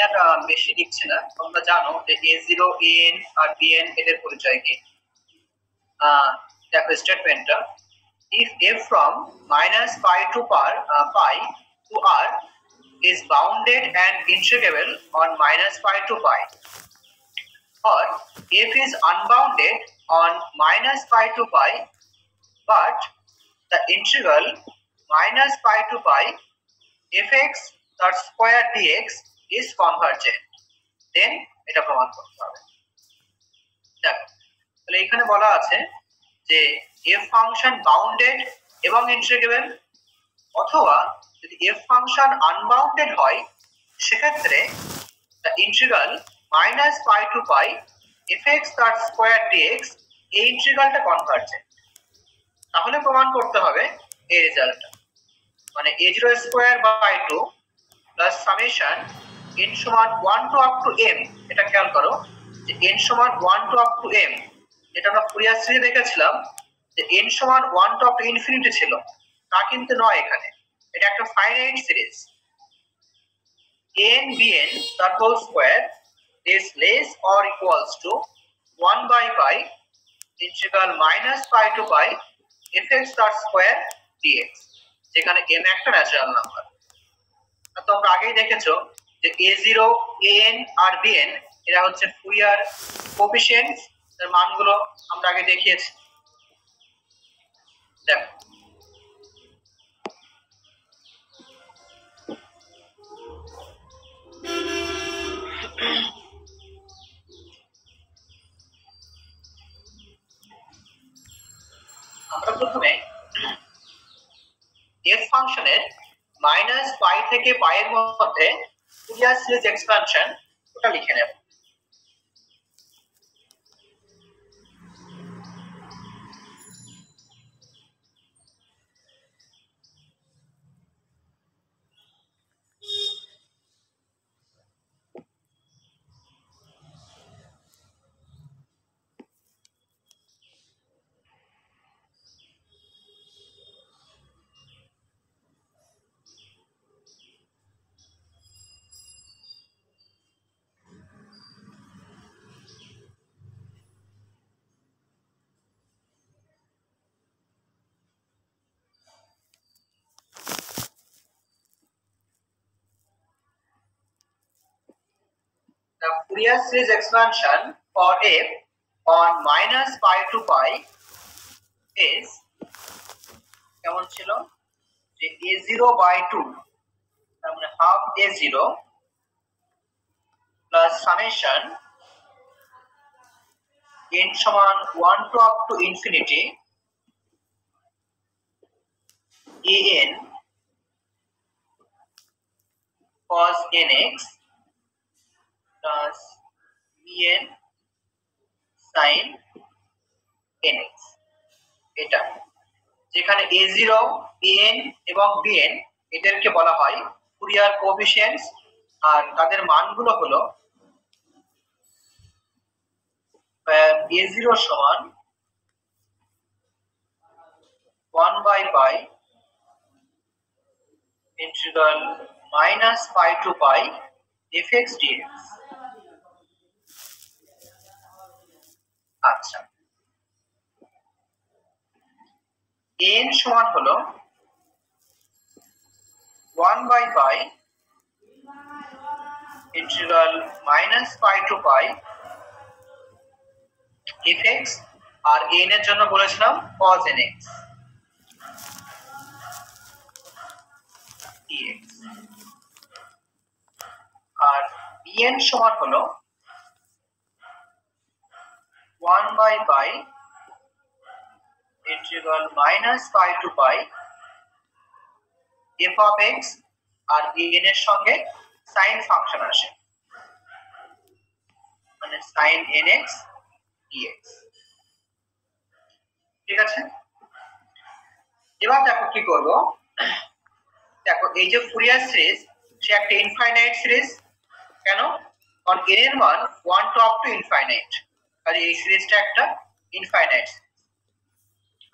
আর বেশি লিখছি না, তোমরা জানো যে a0 an আর bn এদের পরিচয় কি। দেখো স্টেটমেন্টটা, if f from minus pi to pi to r is bounded and integrable on minus pi to pi, or f is unbounded on minus pi to pi but the integral minus pi to pi fx dot square dx is convergent, then এটা প্রমাণ করতে হবে। দেখো তাহলে এখানে বলা আছে যে f ফাংশন বাউন্ডেড এবং ইন্টিগ্রেবল, অথবা যদি f ফাংশন আনবাউন্ডেড হয় সেক্ষেত্রে the integral minus pi to pi fx dot square dx এই ইন্টিগ্রালটা কনভার্জেন্ট। তাহলে প্রমাণ করতে হবে এই রেজাল্টটা, মানে a0 square by 2 plus summation n সমান 1 টু আপ টু m। এটা খেয়াল করো যে n সমান 1 টু আপ টু m, এটা আমরা ফুরিয়ার সিরিজে দেখেছিলাম যে n সমান 1 টু আপ টু ইনফিনিটি ছিল, তা কিন্তু নয়, এখানে এটা একটা ফাইনাইট সিরিজ। n bn তার whole square is less or equals to 1 by pi integral minus pi to pi fx dot square dx, যেখানে m একটা ন্যাচারাল নাম্বার। তোমরা আগেই দেখেছো যে a0 an আর bn এরা হচ্ছে ফুরিয়ার কোএফিশিয়েন্টস, এর মানগুলো আমরা আগে দেখিয়েছি। দেখো আমরা প্রথমে f ফাংশনের মাইনাস পাই থেকে পাই এর মধ্যে ফুরিয়ার সিরিজ এক্সপানশন ওটা লিখে নেব। The Fourier series expansion for f on minus pi to pi is কেমন ছিল যে a0 by 2, তার মানে half a0 plus summation n সমান 1 to up to infinity an cos nx plus bn sin nx। এটা যেখানে a0 an এবং bn এদেরকে বলা হয় ফুরিয়ার কোএফিশিয়েন্টস, আর তাদের মানগুলো হলো a0 সমান 1 by pi integral minus pi to pi fx dx। আচ্ছা, n সমান হলো 1 by pi integral minus pi to pi fx, R n এর জন্য বলেছিলাম cos nx dx, আর bn সমান হলো 1 by pi integral minus pi to pi f of x, R n এর সঙ্গে sin ফাংশন আসে মানে sin nx dx। ঠিক আছে, এবার দেখো কি করব। দেখো এই যে ফুরিয়ার সিরিজ সে একটা ইনফাইনাইট সিরিজ, কেন? কারণ n এর মান 1 টু আপ টু ইনফাইনাইট, আর এই সিরিজটা একটা ইনফাইনাইট সিরিজ।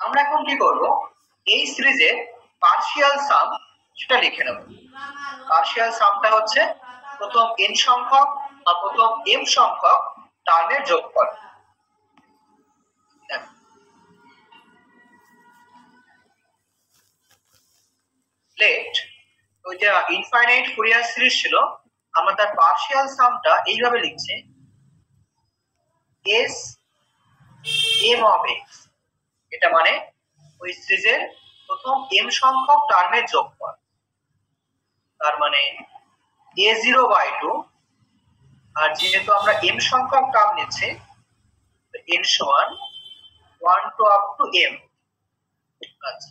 আমরা এখন কি করব, এই সিরিজের পার্শিয়াল সাম সেটা লিখে নেব। পার্শিয়াল সামটা হচ্ছে প্রথম n সংখ্যক বা প্রথম m সংখ্যক টার্মের যোগফল। লেট ওই যে ইনফাইনাইট ফুরিয়ার সিরিজ ছিল, আমরা তার পার্শিয়াল সামটা এইভাবে লিখছি s m of x। এটা মানে ওই সিরিজের প্রথম m সংখ্যক টার্মের যোগফল। তার মানে a0/2, আর যেহেতু আমরা m সংখ্যক টার্ম নিচ্ছি n সমান 1 to up to m। আচ্ছা,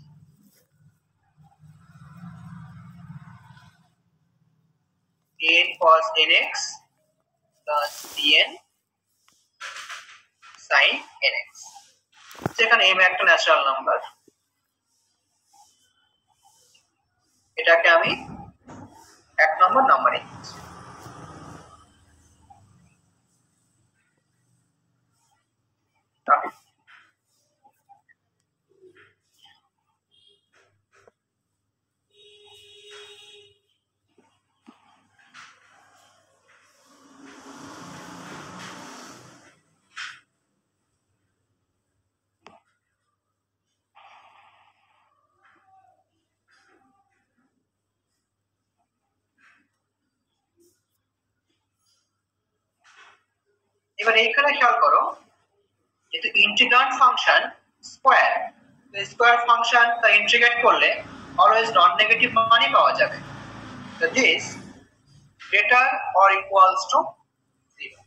n cos nx plus dn sin nx, যেখানে m একটা ন্যাচারাল নাম্বার। এটাকে আমি 1 নম্বর নাম্বারে নিচ্ছি। এবার এইখানে খেয়াল করো, যেহেতু integrand function square, square function তা ইন্টিগ্রেট করলে অলওয়েজ নন নেগেটিভ মানই পাওয়া যাবে। So this greater or equals to 0।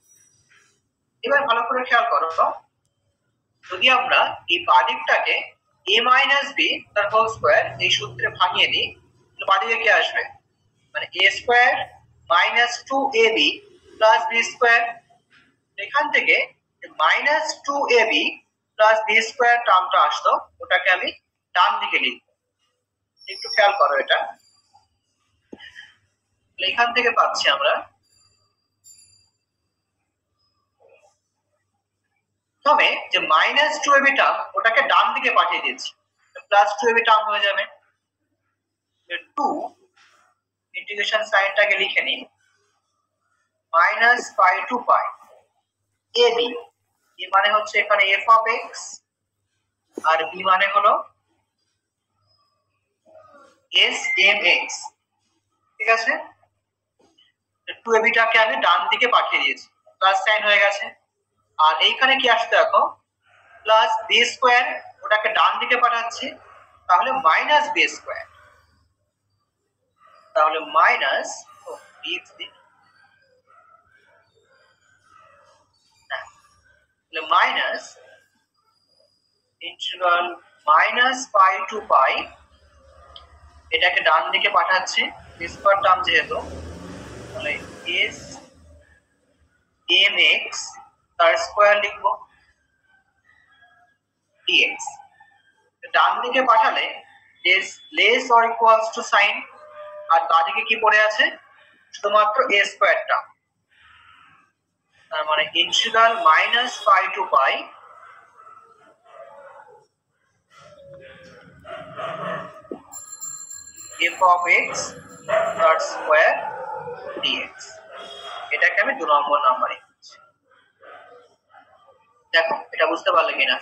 এবার ভালো করে খেয়াল করো, যদি আমরা এই বাদিকটাকে a - b তার হোল স্কয়ার এই সূত্রে ভাঙিয়ে দিই, তাহলে বাদিকে কি আসবে, মানে a square - 2ab + b square. এখান থেকে -2ab + b স্কয়ার টার্মটা আসতো, ওটাকে আমি ডান দিকে লিখব। একটু খেয়াল করো, এটা এখান থেকে পাচ্ছি আমরা প্রথমে যে -2ab টার্ম ওটাকে ডান দিকে পাঠিয়ে দিয়েছি, +2ab টার্ম হয়ে যাবে। 2 ইন্টিগ্রেশন সাইনটাকে লিখে নিই, -π to π ab, a মানে হচ্ছে এখানে f of x R b মানে হলো s m x। ঠিক আছে, 2ab টাকে আমি ডান দিকে পাঠিয়ে দিয়েছি, প্লাস সাইন হয়ে গেছে। আর এইখানে কি আসছে দেখো, প্লাস বি স্কয়ার, ওটাকে ডান দিকে পাঠাচ্ছি, তাহলে মাইনাস বি স্কয়ার, তাহলে মাইনাস মাইনাস ইন্টিগ্রাল -π to π, এটাকে ডান দিকে পাঠাচ্ছি বি স্কয়ার টার্ম যেহেতু, তাহলে s mx তার স্কয়ার লিখবো dx। ডান দিকে পাঠালে is less or equals to sin, আর বাঁদিকে কি পড়ে আছে, শুধুমাত্র a স্কয়ার টার্ম। তার মানে integral -π to π f of x তার স্কয়ার dx। এটাকে আমি 2 নম্বর নাম্বারে দিচ্ছি। দেখো এটা বুঝতে পারলে কিনা।